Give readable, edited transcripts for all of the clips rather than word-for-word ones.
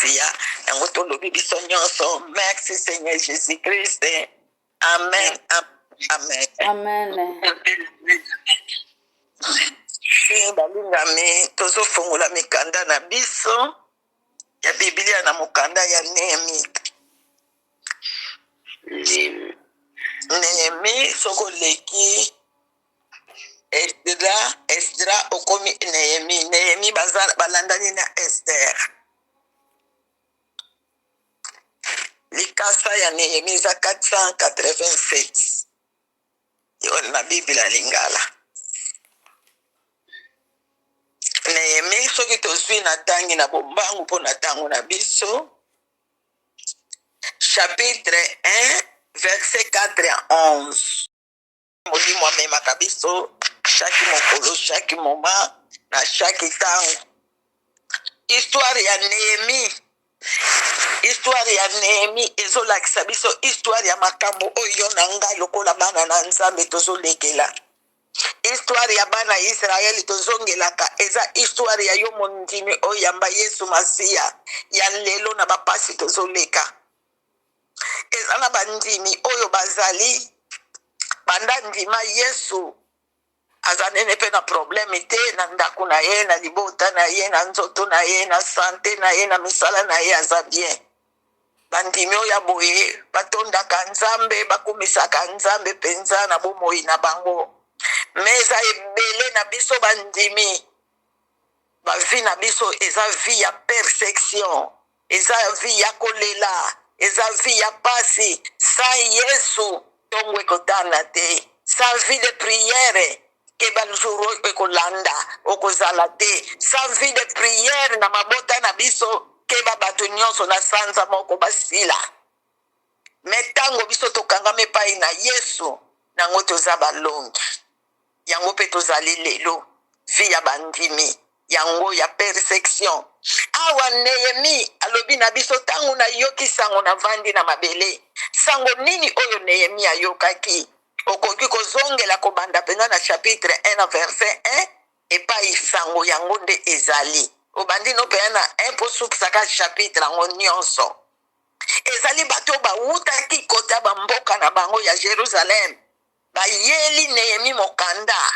masiya yango tolobi biso nyonso. Merci Seigneur Jésus Christ. Amen. Amen. Amen. Balingami tozofongola mikanda na biso ya Biblia na mukanda ya Nehemi. Nehemi soko leki Esdra okomi Nehemi. Nehemi balandani na Esther. Likasa ya Nehemi za 487 yo na Biblia lingala. Nehemi soki tozwi na tangi na bombangu mpo na tango na biso. Chapitre 1 verset 4 à 11. Molimo amemaka biso chaque mokolo, chaque moment, na chaque tango. Histoire ya Nehemi. Histoire ya Nehemi ezolakisa biso histoire ya makambo oyo na ngai lokola bana na Nzambe tozolekela. Histoire ya bana Israeli tozongelaka eza histoire ya yo mondimi oyo yamba Yesu Masiya ya lelo na bapasi tozoleka. Eza na bandimi oyo bazali banda ndima Yesu azanene pe na probleme te na ndako na ye, na libota na ye, na nzoto na ye, na sante na ye, na misala na ye aza bien. Bandimi oyo boye batondaka Nzambe bakumisaka Nzambe penza na bomoi na bango. Meza ebele na biso bandimi bavi na biso eza vi ya persecution, eza vi ya kolela, eza vi ya pasi. Sa Yesu tongo ekotana te. Sa vie de prière ke banjuro ekolanda okozala te. Sa vie de prière na mabota na biso ke bato nyonso na sanza moko basila. Metango biso tokangama epai na Yesu nango toza balongi. Yango pe tozali lelo vi ya bandimi yango ya persecution. Awa Nehemi alobi na biso tango na yoki sango na vandi na mabele. Sango nini oyo Nehemi ayokaki? Okoki kozongela kobanda penga na chapitre 1 verset 1 epai sango yango nde ezali. Obandi no pe na 1 po sukisaka chapitre yango nyonso. Ezali bato bawutaki kota bamboka na bango ya Jerusalem. Bayeli Nehemi mokanda.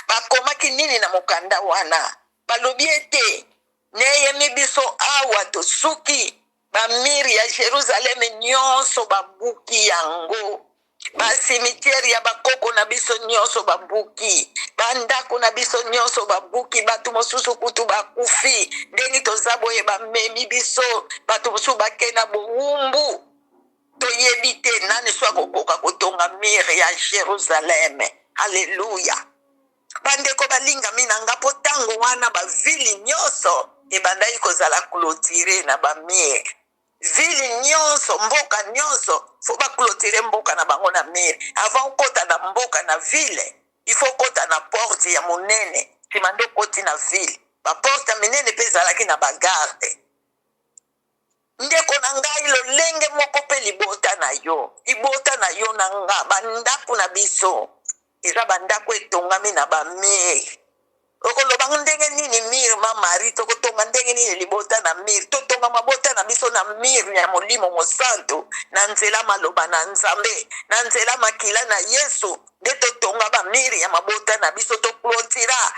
Bakomaki nini na mokanda wana? Balobi ete Nehemi biso awa tosuki bamiri ya Jerusalem nyonso babuki yango. Basimitiere ya bakoko na biso nyonso babuki. Bandako na biso nyonso babuki. Batu mosusu kutu bakufi. Ndeni tozaboye bamemi biso. Batu mosusu bakena bowumbu. Toyebi te nani swa kokoka kotonga mire ya Jerusalem. Haleluya. Bandeko balinga minanga po tango wana bavili nyonso ebandai kozala clôturé na bamire. Vili nyonso, mboka nyonso fo ba clôturer mboka na bango na mire. Avant kota na mboka na ville, il faut kota na porte ya monene. Timando koti na ville. Ba porte minene pe zalaki na bagarde. Ndeko na ngai lolenge moko pe libota na yo. Libota na yo na nga bandako na biso. Eza bandako etongami na bamire. Okoloba ndenge nini mire mari tokotonga ndenge nini libota na mire. Totonga mabota na biso na mire ya molimo mosanto. Na nzela maloba na Nzambe. Na nzela makila na Yesu. De totonga ba mire ya mabota na biso to clôtira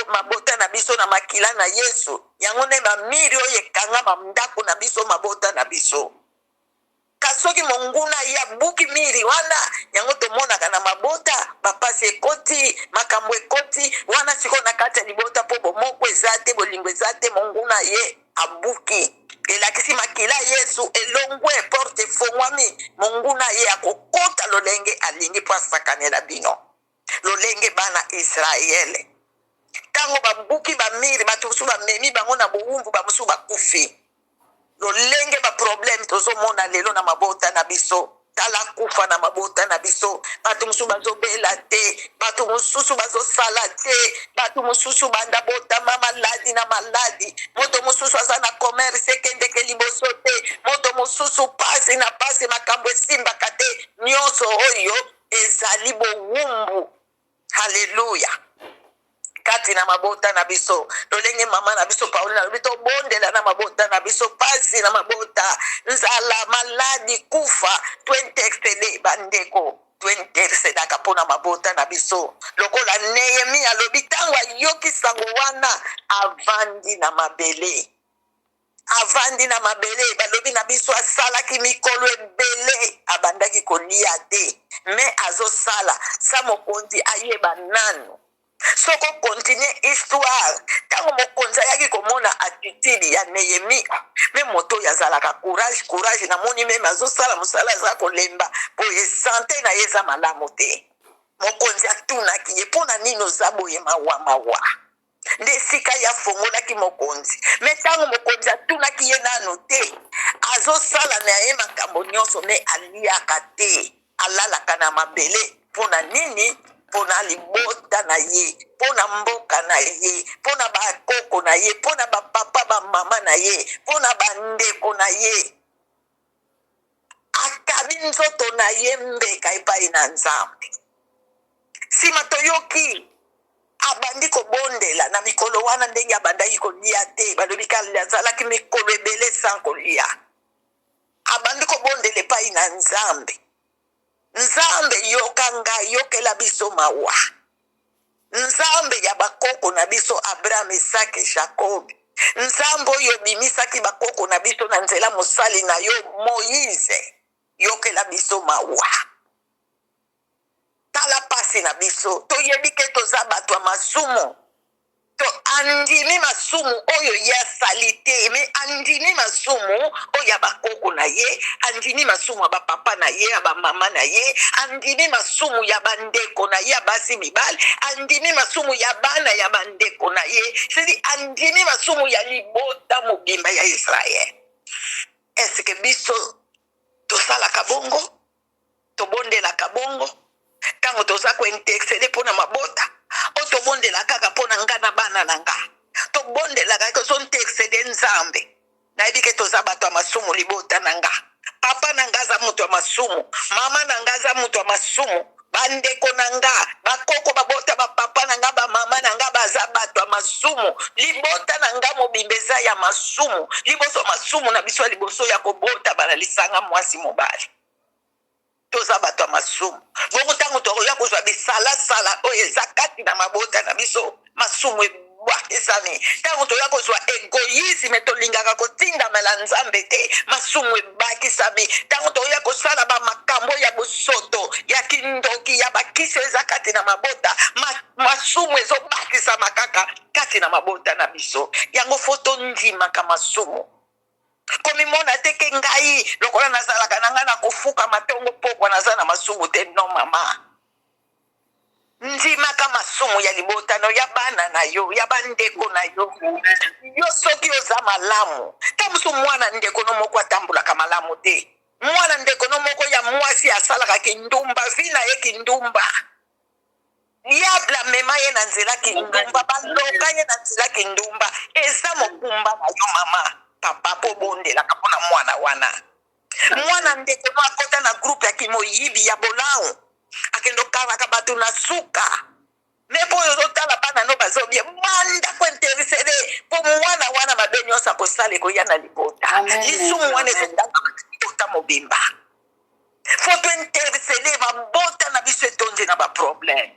mabota na biso na makila na Yesu. Yango ne ba mire oyo ekanga bandako na biso mabota na biso. Kasoki monguna ya buki miri wana yango tomonaka na mabota bapasi ekoti makambo ekoti wana siko na kati ya libota po bomoko ezate bolingo ezate monguna ye abuki elakisi makila Yesu elongwe porte fongwami monguna ye akokota lolenge alingi po asakanela bino lolenge bana Israele tango babuki bamiri bato mosusu bamemi bango na bowumbu bamosusu bakufi lolenge ba problème tozomona lelo na mabota na biso tala kufa na mabota na biso bato mosusu bazobela te bato mosusu bazosala te bato mosusu banda botama maladi na maladi moto mosusu aza na commerce ekendeke liboso te moto mosusu pasi na pasi makambo esimbaka te nyonso oyo ezali bowumbu. Haleluya. kati na mabota na biso lolenge mama na biso Paulina lobi tobondela na mabota na biso pasi na mabota nzala maladi kufa twintercede bandeko twintercedaka mpona mabota na biso lokola Nehemi alobi ntango ayoki sango wana avandi na mabele balobi na biso asalaki mikolo ebele abandaki kolia te me azosala sa mokonzi ayeba nanu soko continue histoire ntango mokonzi ayaki komona attitude ya Nehemi me moto oyo azalaka courage namoni meme azosala mosala aza kolemba po esante na ye eza malamu te mokonzi atunaki ye mpona nini oza boye mawa nde esika ye afongolaki mokonzi me ntango mokonzi atunaki ye nanu te azosala na ye makambo nyonso me aliaka te alalaka na mabele mpona nini mpona libota na ye mpona mboka na ye mpona bakoko na ye mpona bapapa bamama na ye mpona bandeko na ye akabi nzoto na ye mbeka epai na Nzambe nsima toyoki abandi kobondela na mikolo wana ndenge abandaki kolia te balobi kala azalaki mikolo ebele sans kolia abandi kobondela epai na Nzambe yoka ngai yokela biso mawa Nzambe ya bakoko na biso Abraham Isaki Jacob Nzambe oyo bimisaki bakoko na biso na nzela mosali na yo Moïse yokela biso mawa tala pasi na biso toyebi ke toza bato ya masumu to andimi masumu oyo ya salite me andimi masumu oyo ya bakoko na ye andimi masumu ya bapapa na ye ya bamama na ye andimi masumu ya bandeko na ye ya basi mibali andimi masumu ya bana ya bandeko na ye sedi andimi masumu ya libota mobimba ya Israel. Eske biso tosalaka bongo tobondelaka bongo ntango toza kointercede mpona mabota o tobondela kaka mpona nga na bana na nga tobondelaka tozointercede Nzambe nayebi ke toza bato ya masumu libota na nga papa na nga aza moto ya masumu mama na nga aza moto ya masumu bandeko na nga bakoko babota bapapa na nga bamama na nga baza bato ya masumu libota na nga mobimba eza ya masumu liboso masumu na biso ya liboso ya kobota bana lisanga mwasi mobali toza bato ya masumu bongo ntango tokoya kozwa bisalasala oyo eza kati na mabota na biso masumu ebwakisami ntango toya kozwa egoisme tolingaka kotindamela Nzambe te masumu ebakisami ntango toya kosala bamakambo ya bosoto ya kindoki ya bakisi eza kati na mabota masumu ezobakisama kaka kati na mabota na biso yango fo tondimaka masumu komimona teke ngai lokola nazalaka na nga na kofuka matongo pokwa naza na masumu te no mama ndimaka masumu ya libotano ya bana na yo ya bandeko na yo yo soki oza malamu ta mosu mwana ndeko no moko atambulaka malamu te mwana ndeko no moko ya mwasi asalaka kindumba vi na ye kindumba diable amema ye na nzela kindumba baloka ye na nzela kindumba eza mokumba na yo mama papa po bondelaka mpona mwana wana mwana ndeko no akota na groupe ya kimoyibi ya bolau akendo kalaka bato na suka me po oyo ozotala bana no bazobie banda kointercede po mwana wana mabe nyonso akosala ekoya na libota lisumu wana ezotanga libota mobimba fo tointercede mabota na biso etonzi na baproblème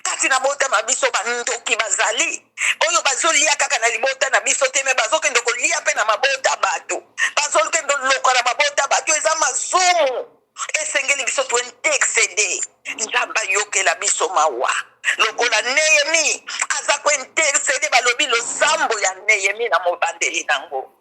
kati na bota na biso bandoki bazali oyo bazolia kaka na libota na biso te me bazokende kolia mpe na mabota bato bazokende lokola mabota bato eza masumu esengeli biso tointercede Nzambe ayokela biso mawa lokola Nehemi aza kointercede balobi losambo ya Nehemi na mobandeli nango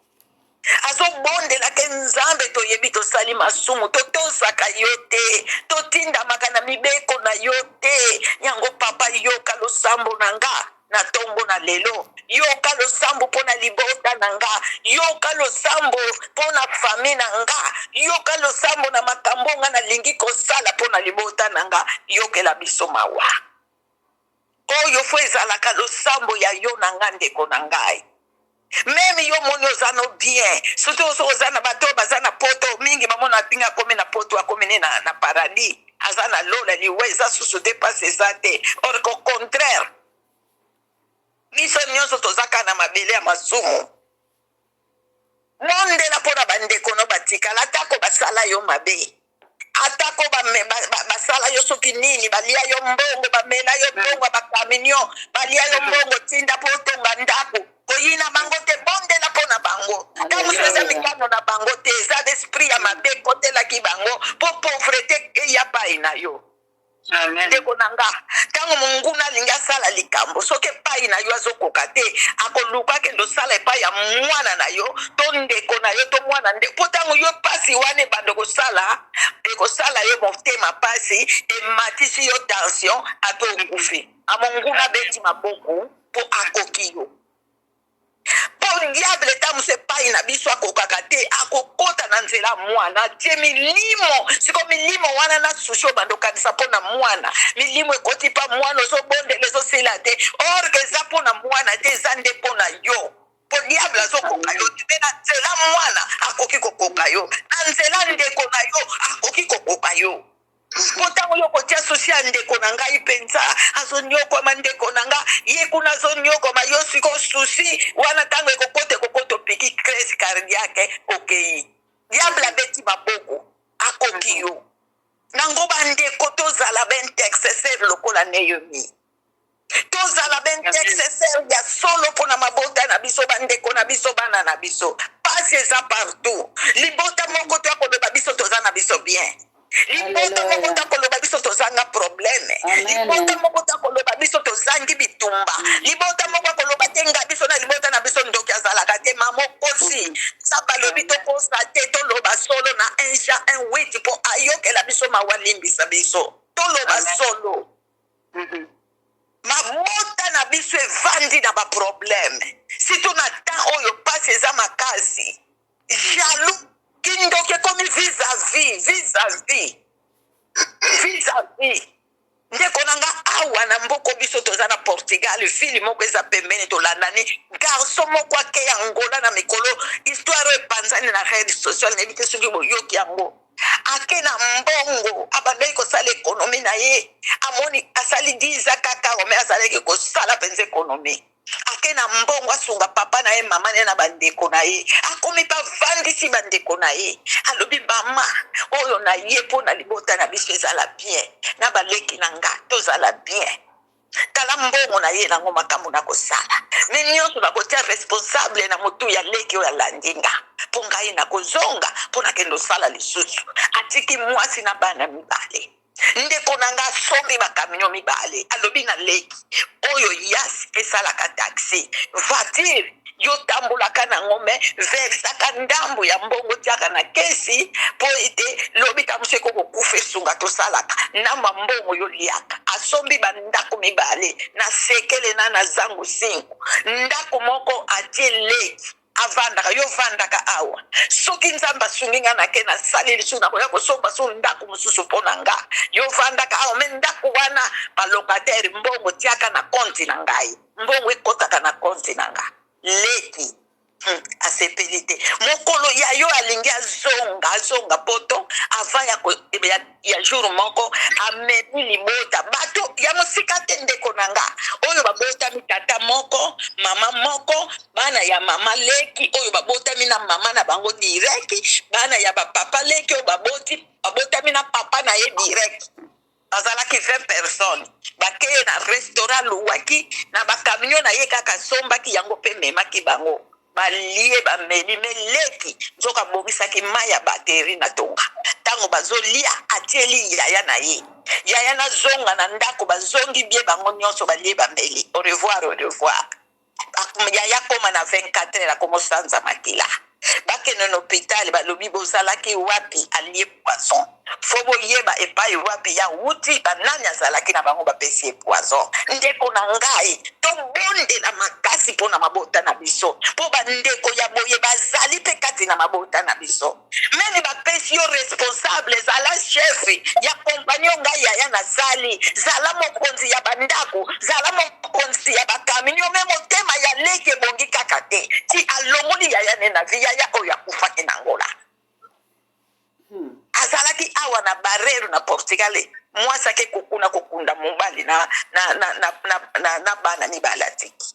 azobondelaka Nzambe toyebi tosali masumu totosaka yo te totindamaka na mibeko na yo te yango papa yoka losambo na nga na tongo na lelo yoka losambo mpona libota na nga yoka losambo mpona fami na nga yoka losambo na makambo nga nalingi kosala mpona libota na nga yokela biso mawa oyo fo ezalaka losambo ya yo na nga ndeko na ngai meme yo moni oza no bien surtout oza na bato baza na poto mingi bamona pinga akomi na poto akomi na paradis aza na lola liwe eza susu te pasi eza te or qu'au contraire biso nyonso tozaka na mabele ya masumu mondela mpona bandeko no batikala atako basala yo mabe atako basala yo soki nini balia yo mbongo bamela yo mbongo bakaminio balia yo mbongo tinda mpo otonga ndako koyina bango te bondela mpona bango ntango so eza mikano na bango te eza d'esprit ya mabe kotelaki bango mpo pauvreté eya pai na yo ndeko na nga ntango monguna alingi asala likambo soki epai na yo azokoka te akoluka kende osala epai ya mwana na yo to ndeko na yo to mwana nde mpo ntango yo mpasi wana ebanda ekosala yo motema mpasi ematisi yo tension ape okufi amonguna abeti maboko mpo akoki yo mpo diable tamuso epai na biso akokaka te akokota na nzela mwana atie milimo siko milimo wana na sushi obanda okanisa mpo na mwana milimo ekoti mpa mwana ozobondela ezosila te orke eza mpo na mwana te eza nde mpo na yo mpo diable azokoka yo te me na nzela mwana akoki kokoka yo na nzela ndeko na yo akoki kokoka yo mpo ntango yo kotia susi ya ndeko na ngai mpenza azonyokoma ndeko na nga ye kuna azonyokoma yo siko susi wana ntango ekokota opiki crise cardiaque okei diable abeti maboko akoki yo nango bandeko tozala baintercesseur lokola Naomi tozala baintercesseur ya solo mpona mabota na biso bandeko na biso bana na biso pasi eza partout libota moko to akoloba biso toza na biso bien libota moko takoloba biso tozanga probleme libota moko takoloba biso tozangi bitumba libota moko akoloba te nga biso na libota na biso ndoki azalaka te mamokosi sabalobi tokosa te toloba solo na 1 Jean 1:8 mpo ayokela biso mawa limbisa biso toloba solo mabota na biso evandi na baprobleme sito na temps oyo pasi eza makasi jaloux kindoki ekomi vis-à-vis ndeko na nga awa na mboko biso toza na Portugal ville moko eza pembeni tolandani garçon moko ake ya ngola na mikolo histoire epanzani na réseau social nayebi te soki boyoki yango ake na mbongo abandaki kosala ekonomi na ye amoni asali 10 kaka ome azalaki kosala mpenza ekonomi ake na mbongo asunga papa na ye mama ne na bandeko na ye akomi bavandisi bandeko na ye alobi mama oyo na ye mpo na libota na biso ezala bien na baleki na nga tozala bien tala mbongo na ye nango makambo na kosala me nyonso nakotia responsable na motu ya leki oyo alandi nga mpo ngai nakozonga mpo nakende osala lisusu atiki mwasi na bana mibale ndeko na nga asombi bakamio mibale alobi na leki oyo yasi esalaka taxi voiture yo tambolaka nango me versaka ndambo ya mbongo tiaka na kesi mpo ete lobi tamuso ekokokufa esunga tosalaka namba mbongo yo liaka asombi bandako mibale na sekele na zangu 5 ndako moko atie leki avandaka yo vandaka awa soki nzambe asungi nga nake nasali lisu nakoya kosomba so ndako mosusu mpo na nga yo vandaka awa me ndako wana balokatere mbongo tiaka na konti na ngai mbongo ekotaka na konti na nga leki asepeli te mokolo ya yo alingi azonga poto avant ya jour moko amemi libota bato ya mosika te ndeko na nga oyo babotami tata moko mama moko bana ya mama leki oyo babotami na mama na bango direct bana ya bapapa leki oyo babotami na papa na ye direct azalaki 20 personnes bakeye na restaurant luwaki na bakamio na ye kaka sombaki yango mpe memaki bango balie bameli me leki nzoka abongisaki mai ya bateri na tonga ntango bazolia atieli yaya na ye yaya nazonga na ndako bazongi bie bango nyonso balie bameli au revoir yaya koma na 24 heures akomosanza makila bakende na hôpital balobi bozalaki wapi alie poison fo boyeba epai wapi ya wuti banani azalaki na bango bapesi ye poison ndeko na ngai tobondela makasi mpo na mabota na biso mpo bandeko ya boye bazali mpe kati na mabota na biso meni bapesi yo responsable zala chef ya kompanio ngai yaya nazali zala mokonzi ya bandako zala mokonzi ya bakaminio me motema ya leki ebongi kaka te ti alongoli yaya ne na vi yaya oyo akufaki na ngola azalaki awa na barero na Portugal mwasi ake kokunda mobali na bana mibale atiki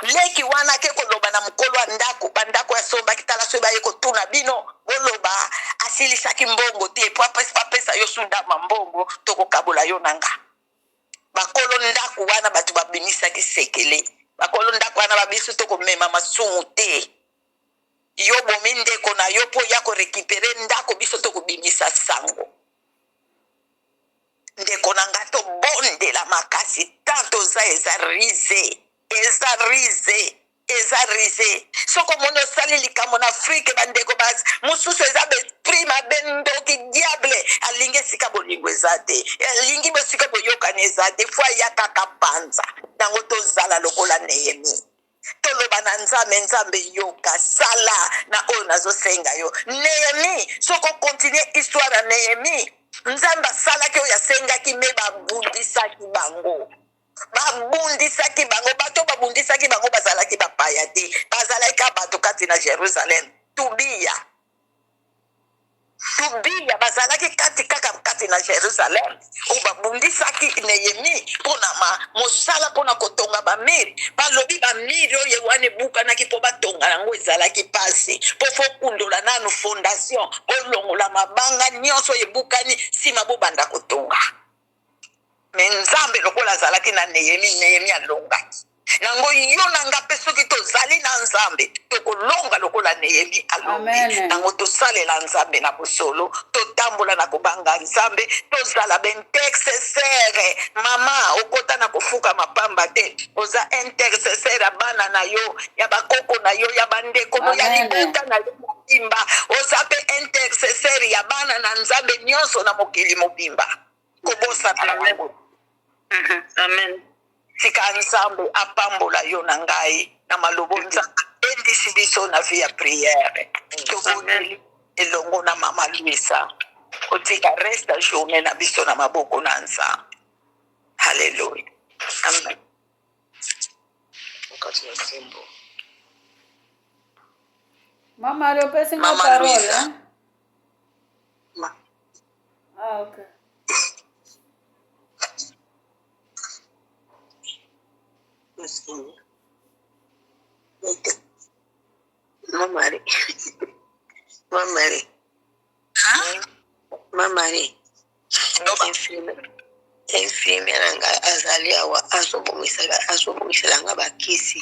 leki wana ke koloba na mukolo wa ndako bandako ya somba kitala so baye kotuna bino boloba asilisaki mbongo te po apesa yo sundama mbongo tokokabola yo nanga bakolo ndako wana batu babimisaki sekele bakolo ndako wana babiso tokomema masumu te yo bomi ndeko na yo po ya korekipere ndako biso tokobimisa sango ndeko na nga tobondela makasi tanto za eza rize soko moni osali likambo na afrike bandeko basi mosusu eza besprit mabe ndoki diable alingi esika bolingo eza te alingi bosika boyokani eza te fo aya kaka panza nango tozala lokola Nehemi toloba na nzambe yoka sala na oyo nazosenga yo Nehemi soko continue histoire ya Nehemi nzambe asalaki oyo asengaki me babundisaki bango bato babundisaki bango bazalaki bapaya te bazalaki bato kati na Jerusalem tubiya bazalaki kati na Jerusalem o babundisaki Nehemi mpona mosala mpona kotonga bamiri balobi bamiri oyo wana ebukanaki mpo batonga yango ezalaki pasi mpo fo kundola nanu fondation bolongola mabanga nyonso oyo ebukani nsima bobanda kotonga me nzambe lokola azalaki na Nehemi alongaki nango yo na nga mpe soki tozali na nzambe tokolonga lokola Nehemi alongi nango tosalela nzambe na bosolo totambola na kobanga nzambe tozala baintercesseur mama okota na kofuka mapamba te oza intercesseur ya bana na yo ya bakoko na yo ya bandeko ya libuta na yo mobimba oza mpe intercesseur ya bana na nzambe nyonso na mokili mobimba kobosana bango amen tika nzambe apambola yo na ngai na malobo nzambe endisi biso na vie ya priere toboneli elongo na mama Luisa otika resta journée na biso na maboko na nzambe haleluya amen Mama aliopesi na parola okay. Mamari infirmière nga azali awa azobomiselanga bakisi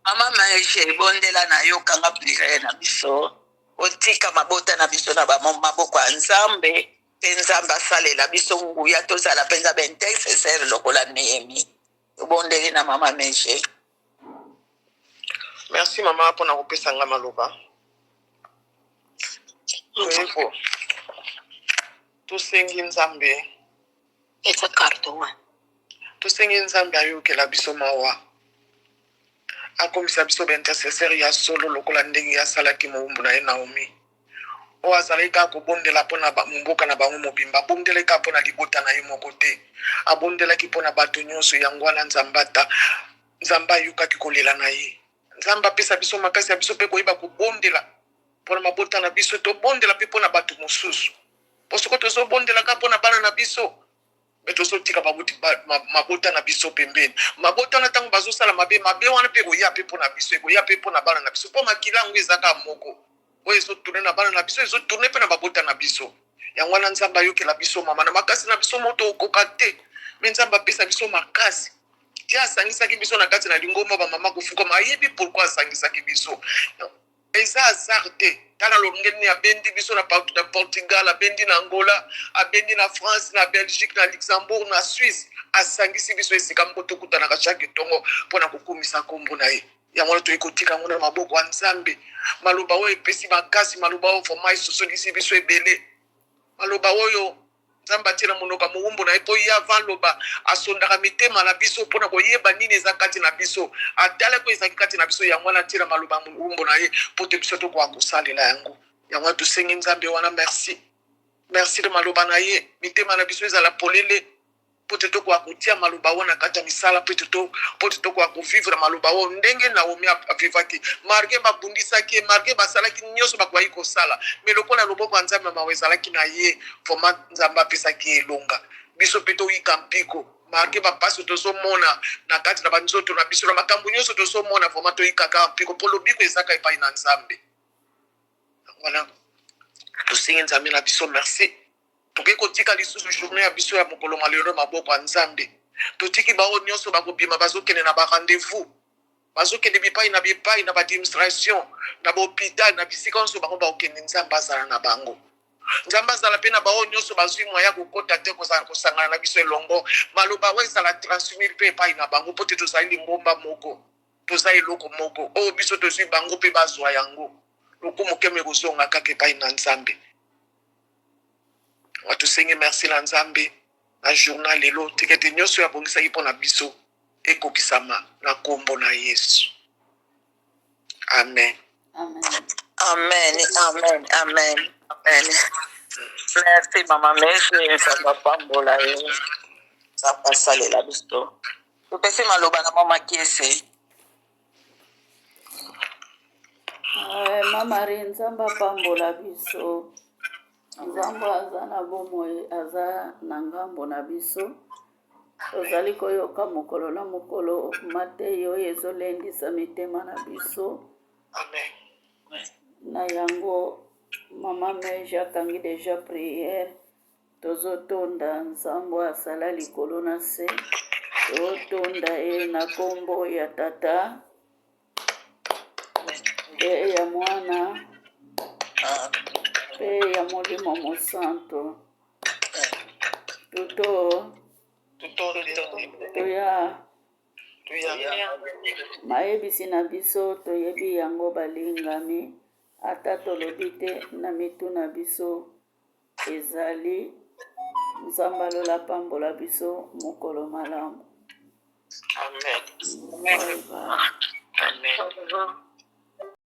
mama maishe bondela na yo kanga priere na biso otika mabota na biso na maboko ya nzambe mpe nzambe asalela biso nguya tozala mpenza baintercesseur lokola Nehemi obondeli na mama maishe. Merci maman pour na kopesa nga maloba. Toyeko tosengi nzambe It's a carton. tosengi nzambe ayokela biso mawa akomisa biso baintercesseur ya solo lokola ndenge asalaki mowumbu na ye Naomi oyo azalaki kaka kobondela mpona mboka na bango mobimba abondelaki kaka mpona libota na ye moko te abondelaki mpona bato nyonso yango wana nzambe ayokaki kolela na ye nzambe apesa biso makasi ya biso mpe koyeba kobondela mpona mabota na biso tobondela mpe mpona bato mosusu po soko tozobondela kaka mpona bana na biso me tozotika mabota na biso pembeni mabota wana ntango bazosala mabe wana mpe koya mpe mpona biso ekoya mpe mpona bana na biso mpo makila yango eza kaka moko oyo ezotourne na bana na biso ezotourne mpe na mabota na biso yango wana nzambe ayokela biso mama na makasi na biso moto okoka te me nzambe apesa biso makasi ti asangisaki biso na kati na lingomba bamama kofukama ayebi pourkui asangisaki biso eza hasard te tala lolenge nini abendi biso na Portugal abendi na Angola abendi na France na Belgique na Luxembourg na Suisse asangisi biso esika moko tokutanaka chaque ntongo mpona kokumisa nkombo na ye yango wana toyei kotika yango na maboko ya nzambe maloba oyo epesi makasi maloba oyo vraimen esosolisi biso ebele maloba oyo nzambe atie na monoko ya mowumbu na ye mpo ye avant loba asondaka mitema na biso mpona koyeba nini eza kati na biso atalaki ezalaki kati na biso yango wana atie na maloba ya mowumbu na ye mpo te biso tokoka kosalela yango yango wana tosengi nzambe wana merci na maloba na ye mitema na biso ezala polele mpo te tokoka kotia maloba wana kati ya misala mpo te tokoka kovivre maloba oyo ndenge Naomi avivaki marge babundisaki marge basalaki nyonso bakoki kosala me lokola loboko ya nzambe mawa ezalaki na ye vraimen nzambe apesaki elonga biso mpe toyika mpiko Marke bapaso tozomona na kati na banzoto na biso na makambo nyonso tozomona vraiment toyikaka mpiko mpo lobiko ezaka epai na Nzambe. Voilà. Tosengi Nzambe na biso merci. Toke kotika lisusu journée ya biso ya mokolo malheureux maboko ya Nzambe. Totiki bao nyonso bakobima bazokende na ba rendez-vous. Bazokende bipai na ba administration na ba hôpital na bisika nyonso bango bakokende Nzambe azala na bango. Nzambe azala pe na bao nyonso bazwi moya kokota te kosangana na biso elongo. Maloba we ezala transmettre pe epai na bango po te tozali lingomba moko. Tozali eloko moko. Oyo biso tozwi bango pe bazwa yango. Lokumu keme kozonga kaka epai na Nzambe. Watusengi merci na Nzambe na journal lelo tikete nyonso ya bongisa ipo na biso ekokisama na kombo na Yesu. Amen. Amen. Amen. Amen. Amen. Amen. Merci, Maman. Merci, Papa Pambola. Ça passe à la bisto. Tu peux faire maloba na Maman qui essaie. Mama Nzambe apambola biso. Nzambe aza na bomoi, aza na ngambo na biso. Tozali koyoka mokolo na mokolo mateyo oyo ezolendisa mitema na biso. Amen. Na yango Mama Meja akangi deja priere. Tozotonda Nzambe asala likolo na se. Tozotonda na kombo ya Tata pe ya Mwana pe ya Molimo Mosanto. Toya mayebisi na biso toyebi yango balingami ata tolobi te na mitu na biso ezali Nzambe alola pambola biso mokolo malamu. Amen. Bye bye. Amen.